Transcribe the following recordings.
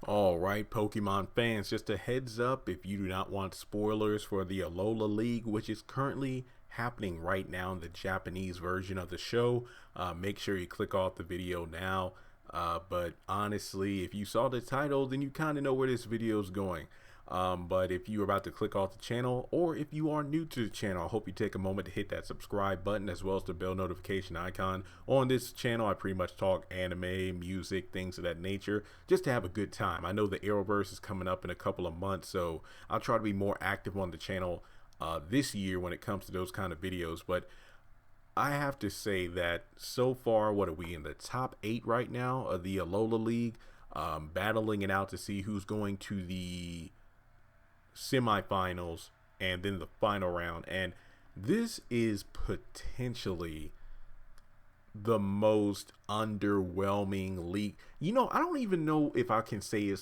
All right, Pokemon fans, just a heads up if you do not want spoilers for the Alola League, which is currently happening right now in the Japanese version of the show, make sure you click off the video now. But honestly, if you saw the title, then you kind of know where this video is going. But if you're about to click off the channel, or if you are new to the channel, I hope you take a moment to hit that subscribe button as well as the bell notification icon. On this channel, I pretty much talk anime, music, things of that nature, just to have a good time. I know the Arrowverse is coming up in a couple of months, so I'll try to be more active on the channel this year when it comes to those kind of videos. But I have to say that so far, what are we in the top 8 right now of the Alola League? Battling it out to see who's going to the semifinals and then the final round, and this is potentially the most underwhelming league. I don't even know if I can say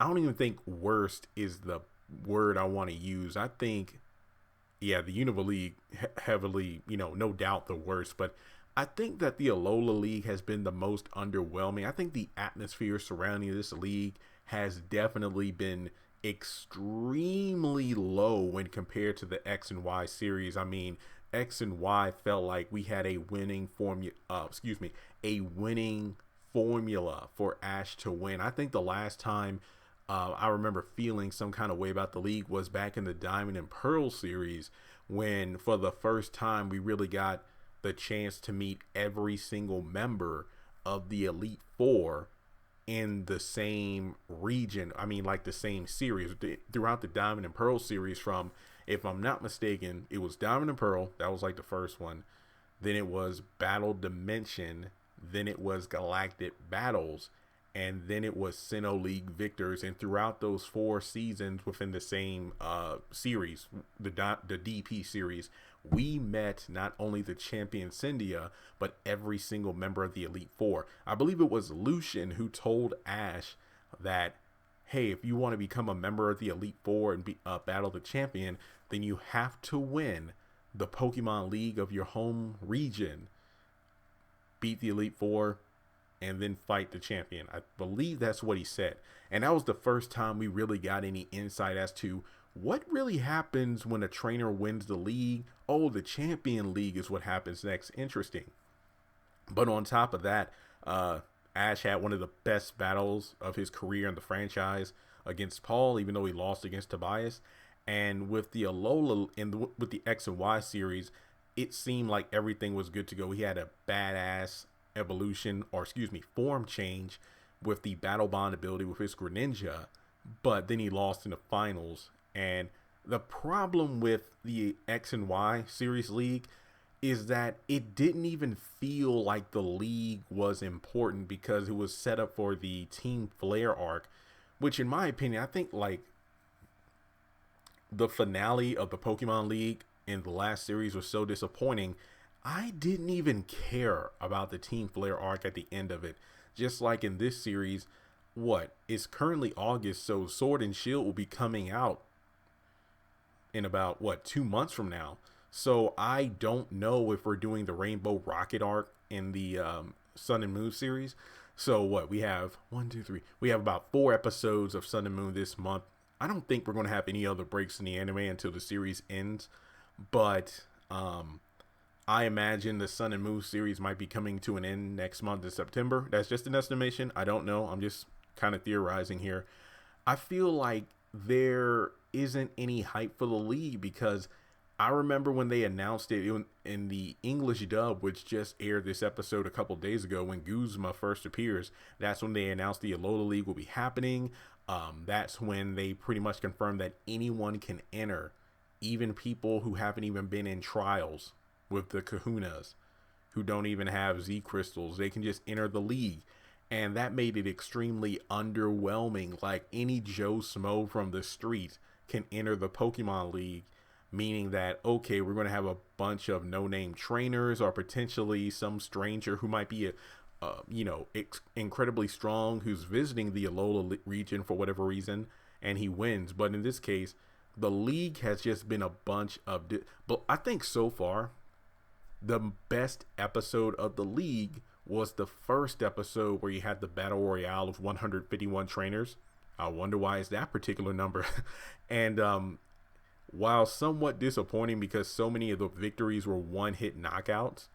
I don't even think worst is the word I want to use. I think, yeah, the Unova League heavily, no doubt the worst, but I think that the Alola League has been the most underwhelming. I think the atmosphere surrounding this league has definitely been extremely low when compared to the X and Y series. I mean, X and Y felt like we had a winning formula for Ash to win. I think the last time I remember feeling some kind of way about the league was back in the Diamond and Pearl series, when for the first time we really got the chance to meet every single member of the Elite Four in the same region. I mean, like the same series throughout the Diamond and Pearl series. From, if I'm not mistaken, it was Diamond and Pearl. That was like the first one. Then it was Battle Dimension. Then it was Galactic Battles. And then it was Sinnoh League Victors. And throughout those 4 seasons within the same series, the DP series, we met not only the champion Cyndia, but every single member of the Elite Four. I believe it was Lucian who told Ash that, hey, if you want to become a member of the Elite Four and battle the champion, then you have to win the Pokemon League of your home region, beat the Elite Four, and then fight the champion. I believe that's what he said. And that was the first time we really got any insight as to what really happens when a trainer wins the league. Oh, the champion league is what happens next. Interesting. But on top of that, Ash had one of the best battles of his career in the franchise against Paul, even though he lost against Tobias. And with the Alola with the X and Y series, it seemed like everything was good to go. He had a badass form change with the Battle Bond ability with his Greninja, but then he lost in the finals. And the problem with the X and Y series league is that it didn't even feel like the league was important, because it was set up for the Team Flare arc, which in my opinion, I think like the finale of the Pokemon League in the last series was so disappointing. I didn't even care about the Team Flare arc at the end of it. Just like in this series, it's currently August, so Sword and Shield will be coming out in about 2 months from now. So I don't know if we're doing the Rainbow Rocket arc in the Sun and Moon series. So we have we have about 4 episodes of Sun and Moon this month. I don't think we're going to have any other breaks in the anime until the series ends, but I imagine the Sun and Moon series might be coming to an end next month in September. That's just an estimation. I don't know. I'm just kind of theorizing here. I feel like there isn't any hype for the league, because I remember when they announced it in the English dub, which just aired this episode a couple days ago, when Guzma first appears. That's when they announced the Alola League will be happening. That's when they pretty much confirmed that anyone can enter, even people who haven't even been in trials with the Kahunas, who don't even have Z crystals. They can just enter the league. And that made it extremely underwhelming. Like, any Joe Smo from the street can enter the Pokemon League, meaning that, okay, we're going to have a bunch of no-name trainers, or potentially some stranger who might be incredibly strong, who's visiting the Alola region for whatever reason, and he wins. But in this case, the league has just been a bunch of but I think so far the best episode of the league was the first episode where you had the battle royale of 151 trainers. I wonder why it's that particular number. And while somewhat disappointing because so many of the victories were one-hit knockouts,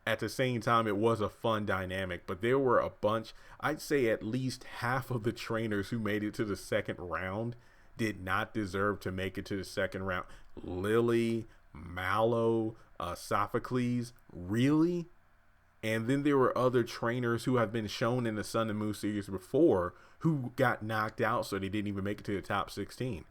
at the same time it was a fun dynamic. But there were a bunch, I'd say at least half of the trainers who made it to the second round did not deserve to make it to the second round. Lily, Mallow, Sophocles, really? And then there were other trainers who have been shown in the Sun and Moon series before who got knocked out, so they didn't even make it to the top 16.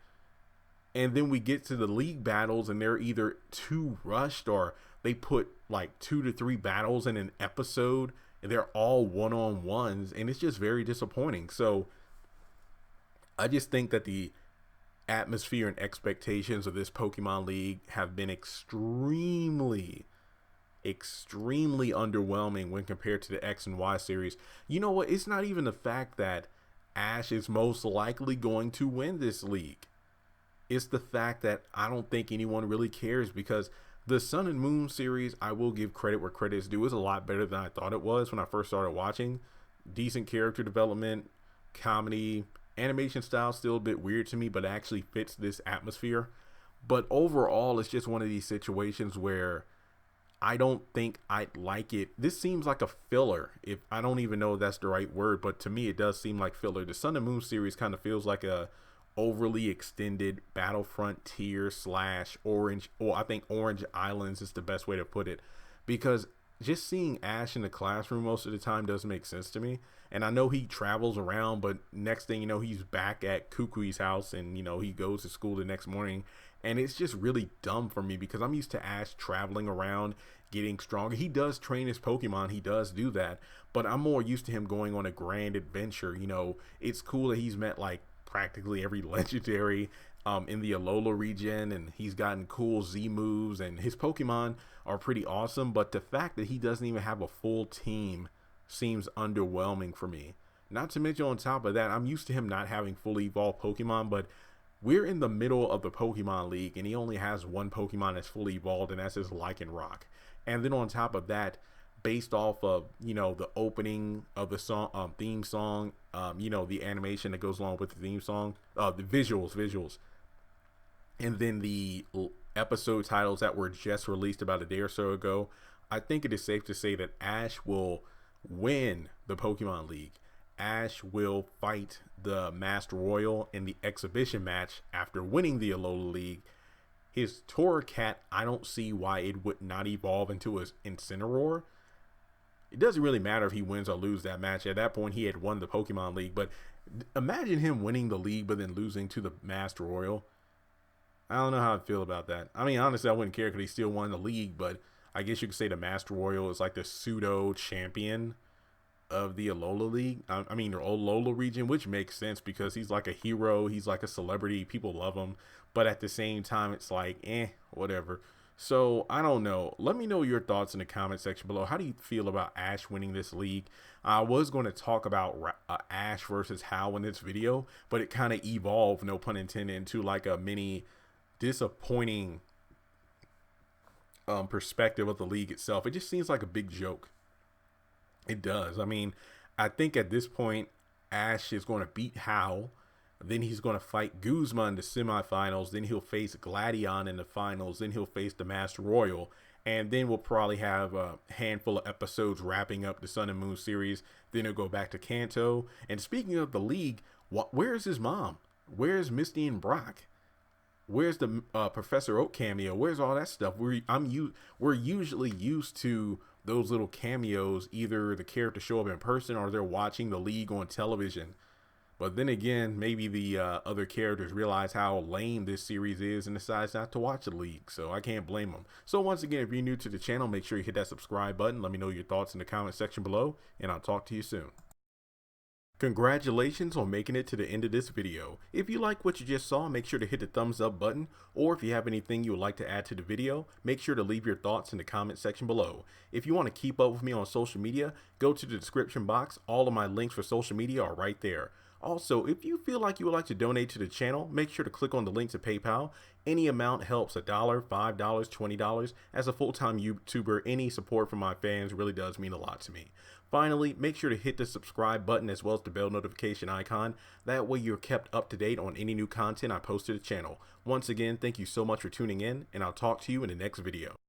And then we get to the league battles and they're either too rushed or they put like 2 to 3 battles in an episode and they're all one-on-ones, and it's just very disappointing. So I just think that the atmosphere and expectations of this Pokemon League have been extremely underwhelming when compared to the X and Y series. You know what? It's not even the fact that Ash is most likely going to win this league. It's the fact that I don't think anyone really cares, because the Sun and Moon series, I will give credit where credit is due, is a lot better than I thought it was when I first started watching. Decent character development, comedy, animation style still a bit weird to me, but it actually fits this atmosphere. But overall, it's just one of these situations where I don't think I'd like it. This seems like a filler. If I don't even know if that's the right word, but to me it does seem like filler. The Sun and Moon series kind of feels like a overly extended Battlefront tier / Orange, or I think Orange Islands is the best way to put it, because just seeing Ash in the classroom most of the time doesn't make sense to me. And I know he travels around, but next thing you know, he's back at Kukui's house, and you know, he goes to school the next morning. And it's just really dumb for me because I'm used to Ash traveling around, getting stronger. He does train his Pokemon, he does do that, but I'm more used to him going on a grand adventure. You know, it's cool that he's met like practically every legendary in the Alola region, and he's gotten cool Z moves, and his Pokemon are pretty awesome. But the fact that he doesn't even have a full team seems underwhelming for me. Not to mention, on top of that, I'm used to him not having fully evolved Pokemon, but we're in the middle of the Pokemon League and he only has one Pokemon that's fully evolved, and that's his Lycanroc. And then on top of that, based off of, you know, the opening of the song, theme song, you know, the animation that goes along with the theme song, the visuals, and then the episode titles that were just released about a day or so ago, I think it is safe to say that Ash will win the Pokemon League. Ash will fight the Master Royal in the exhibition match after winning the Alola League. His Torracat, I don't see why it would not evolve into his Incineroar. It doesn't really matter if he wins or loses that match. At that point, he had won the Pokemon League. But imagine him winning the league but then losing to the Master Royal. I don't know how I feel about that. I mean, honestly, I wouldn't care because he still won the league, but I guess you could say the Master Royal is like the pseudo champion of the Alola League. I mean, the Alola region, which makes sense because he's like a hero. He's like a celebrity. People love him. But at the same time, it's like, whatever. So I don't know. Let me know your thoughts in the comment section below. How do you feel about Ash winning this league? I was going to talk about Ash versus Hal in this video, but it kind of evolved, no pun intended, into like a mini disappointing perspective of the league itself. It just seems like a big joke. It does. I mean, I think at this point, Ash is going to beat Hal. Then he's going to fight Guzma in the semifinals. Then he'll face Gladion in the finals. Then he'll face the Master Royal. And then we'll probably have a handful of episodes wrapping up the Sun and Moon series. Then he'll go back to Kanto. And speaking of the league, where's his mom? Where's Misty and Brock? Where's the Professor Oak cameo? Where's all that stuff? We're usually used to those little cameos. Either the character show up in person or they're watching the league on television. But then again, maybe the other characters realize how lame this series is and decides not to watch the league. So I can't blame them. So once again, if you're new to the channel, make sure you hit that subscribe button. Let me know your thoughts in the comment section below, and I'll talk to you soon. Congratulations on making it to the end of this video. If you like what you just saw, make sure to hit the thumbs up button, or if you have anything you would like to add to the video, make sure to leave your thoughts in the comment section below. If you want to keep up with me on social media, go to the description box. All of my links for social media are right there. Also, if you feel like you would like to donate to the channel, make sure to click on the link to PayPal. Any amount helps. $1, $5, $20. As a full-time YouTuber, any support from my fans really does mean a lot to me. Finally, make sure to hit the subscribe button as well as the bell notification icon. That way you're kept up to date on any new content I post to the channel. Once again, thank you so much for tuning in, and I'll talk to you in the next video.